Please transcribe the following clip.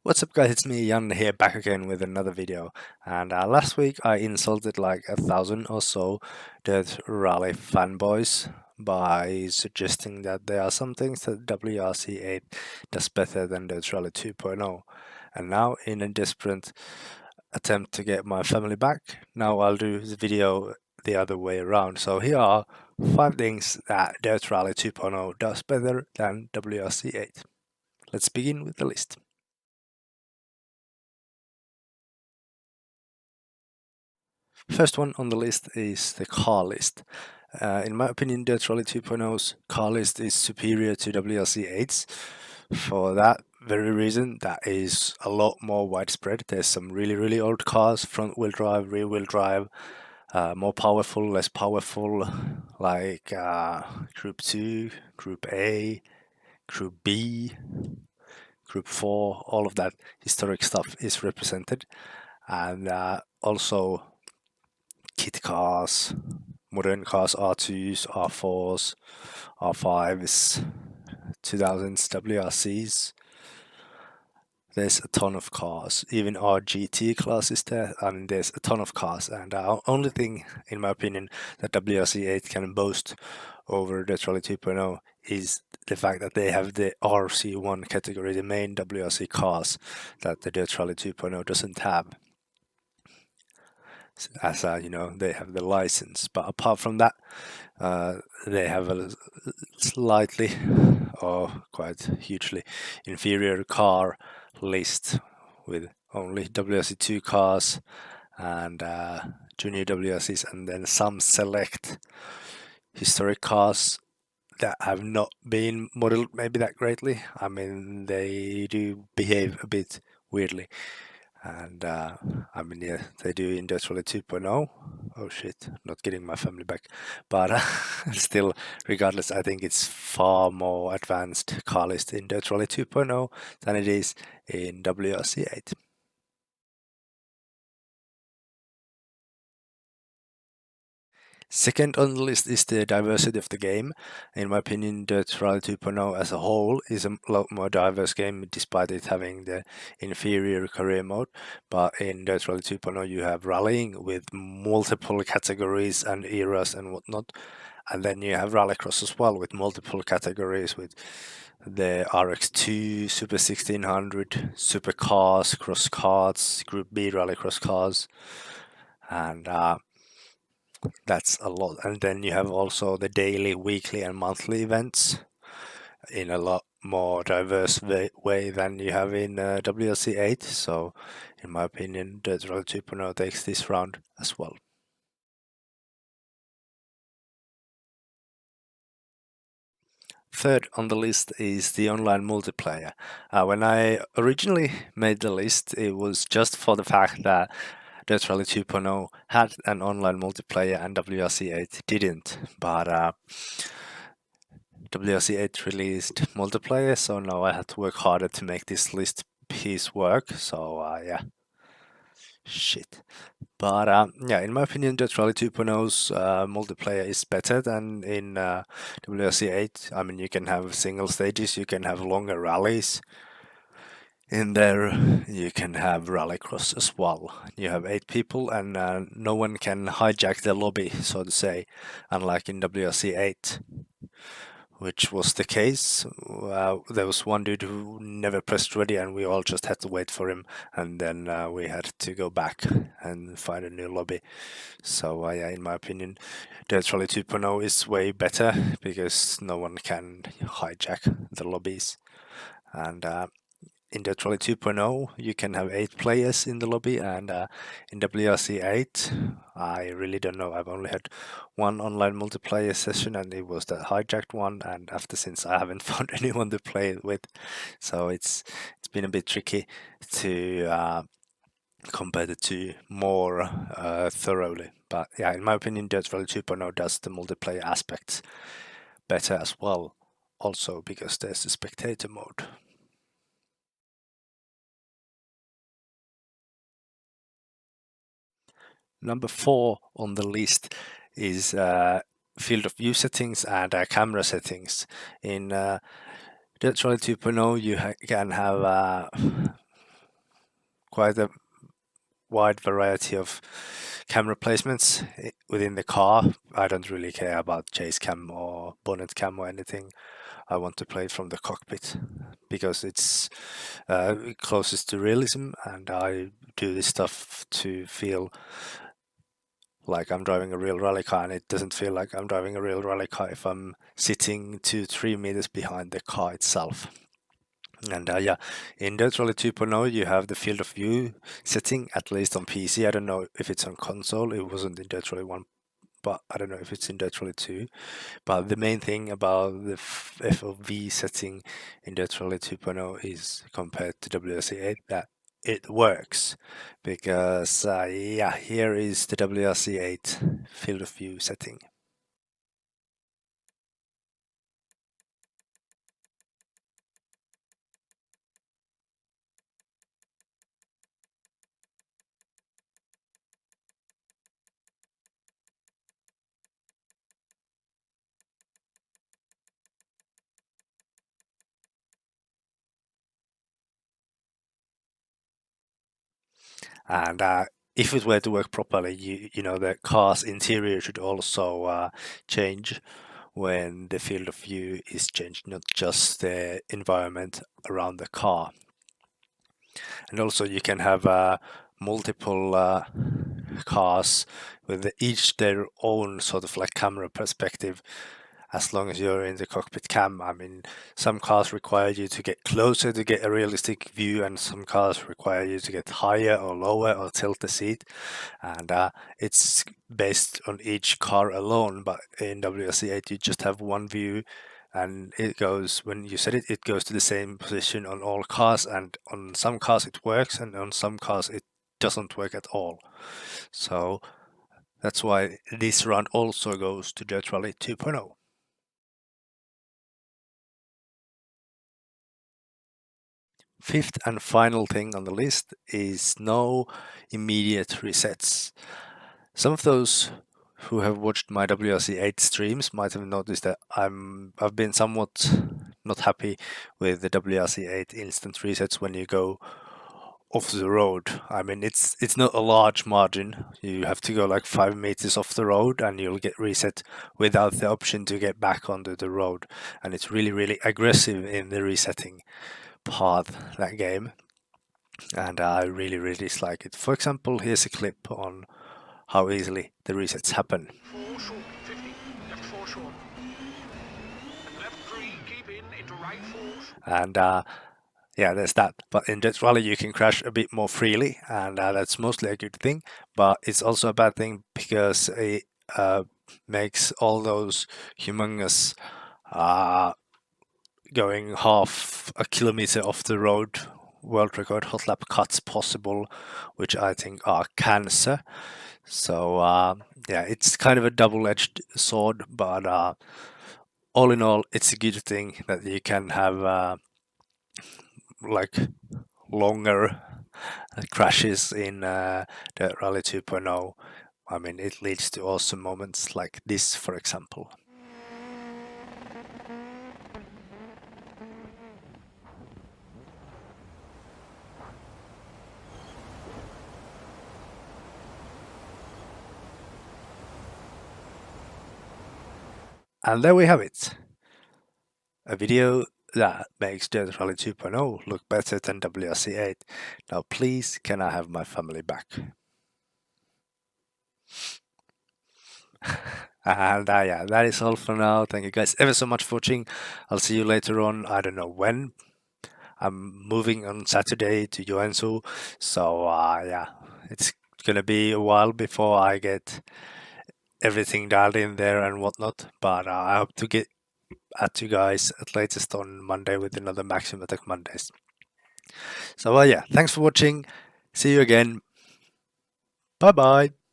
What's up guys, it's me Jan here back again with another video, and last week I insulted like 1,000 or so Dirt Rally fanboys by suggesting that there are some things that WRC8 does better than Dirt Rally 2.0, and now in a desperate attempt to get my family back, now I'll do the video the other way around. So here are 5 things that Dirt Rally 2.0 does better than WRC8. Let's begin with the list. First one on the list is the car list. In my opinion, Dirt Rally 2.0's car list is superior to WRC8's. For that very reason, that is a lot more widespread. There's some really old cars, front wheel drive, rear wheel drive, more powerful, less powerful, like Group 2, Group A, Group B, Group 4, all of that historic stuff is represented. And also kit cars, modern cars, R2s, R4s, R5s, 2000s, WRCs. There's a ton of cars, even RGT class is there. I mean, there's a ton of cars, and the only thing, in my opinion, that WRC8 can boast over the Rally 2.0 is the fact that they have the RC1 category, the main WRC cars that the Dirt Rally 2.0 doesn't have. As you know, they have the license, but apart from that, they have a slightly or quite hugely inferior car list with only WRC2 cars and junior WRCs, and then some select historic cars that have not been modeled maybe that greatly. I mean, they do behave a bit weirdly. And I mean, yeah, they do in Dirt Rally 2.0. Oh shit, not getting my family back. But still, regardless, I think it's far more advanced car list in Dirt Rally 2.0 than it is in WRC8. Second on the list is the diversity of the game. In my opinion, Dirt Rally 2.0 as a whole is a lot more diverse game despite it having the inferior career mode. But in Dirt Rally 2.0 you have rallying with multiple categories and eras and whatnot. And then you have rallycross as well with multiple categories with the RX2, Super 1600, Super Cars, Cross Cards, Group B rallycross cars. And that's a lot. And then you have also the daily, weekly, and monthly events in a lot more diverse way than you have in WRC8. So, in my opinion, Dirt Rally 2.0 takes this round as well. Third on the list is the online multiplayer. When I originally made the list, it was just for the fact that Dirt Rally 2.0 had an online multiplayer and WRC8 didn't, but WRC8 released multiplayer, so now I had to work harder to make this list piece work, so yeah. Shit. But yeah, in my opinion, Dirt Rally 2.0's multiplayer is better than in WRC8. I mean, you can have single stages, you can have longer rallies in there, you can have rallycross as well. You have 8 people and no one can hijack the lobby, so to say, unlike in WRC8. Which was the case. There was one dude who never pressed ready and we all just had to wait for him, and then we had to go back and find a new lobby. So yeah, in my opinion, Dirt Rally 2.0 is way better because no one can hijack the lobbies. And in Dirt Rally 2.0 you can have 8 players in the lobby, and in WRC8 I really don't know. I've only had one online multiplayer session and it was that hijacked one, and after since I haven't found anyone to play it with, so it's been a bit tricky to compare the two more thoroughly. But yeah, in my opinion, Dirt Rally 2.0 does the multiplayer aspects better as well, also because there's the spectator mode. Number 4 on the list is field of view settings and camera settings. In Dirt Rally 2.0 you can have quite a wide variety of camera placements within the car. I don't really care about chase cam or bonnet cam or anything. I want to play it from the cockpit because it's closest to realism, and I do this stuff to feel like I'm driving a real rally car, and it doesn't feel like I'm driving a real rally car if I'm sitting 2-3 meters behind the car itself. And yeah, in Dirt Rally 2.0 you have the field of view setting, at least on PC. I don't know if it's on console. It wasn't in Dirt Rally 1, but I don't know if it's in Dirt Rally 2. But the main thing about the FOV setting in Dirt Rally 2.0 is, compared to WRC 8, that it works. Because yeah, here is the WRC 8 field of view setting. And if it were to work properly, you know, the car's interior should also change when the field of view is changed, not just the environment around the car. And also you can have multiple cars with each their own sort of like camera perspective, as long as you're in the cockpit cam. I mean, some cars require you to get closer to get a realistic view, and some cars require you to get higher or lower or tilt the seat. And it's based on each car alone, but in WRC8 you just have one view, and it goes, when you set it, it goes to the same position on all cars, and on some cars it works, and on some cars it doesn't work at all. So that's why this round also goes to Dirt Rally 2.0. Fifth and final thing on the list is no immediate resets. Some of those who have watched my WRC8 streams might have noticed that I've been somewhat not happy with the WRC8 instant resets when you go off the road. I mean, it's not a large margin. You have to go like 5 meters off the road and you'll get reset without the option to get back onto the road. And it's really aggressive in the resetting part, that game. And I really dislike it. For example, here's a clip on how easily the resets happen. 4 short, 50, left 4 short. And left 3, keep into right 4. And yeah, there's that. But in Jet Rally you can crash a bit more freely, and that's mostly a good thing. But it's also a bad thing because it makes all those humongous going half a kilometer off the road world record hot lap cuts possible, which I think are cancer. So yeah, it's kind of a double-edged sword, but all in all, it's a good thing that you can have like longer crashes in the Rally 2.0. I mean, it leads to awesome moments like this, for example. And there we have it. A video that makes Dirt Rally 2.0 look better than WRC8. Now please, can I have my family back? And yeah, that is all for now. Thank you guys ever so much for watching. I'll see you later on. I don't know when. I'm moving on Saturday to Joensuu, so yeah, it's gonna be a while before I get everything dialed in there and whatnot. But I hope to get at you guys at latest on Monday with another Maximum Attack Mondays. So yeah, thanks for watching. See you again. Bye bye.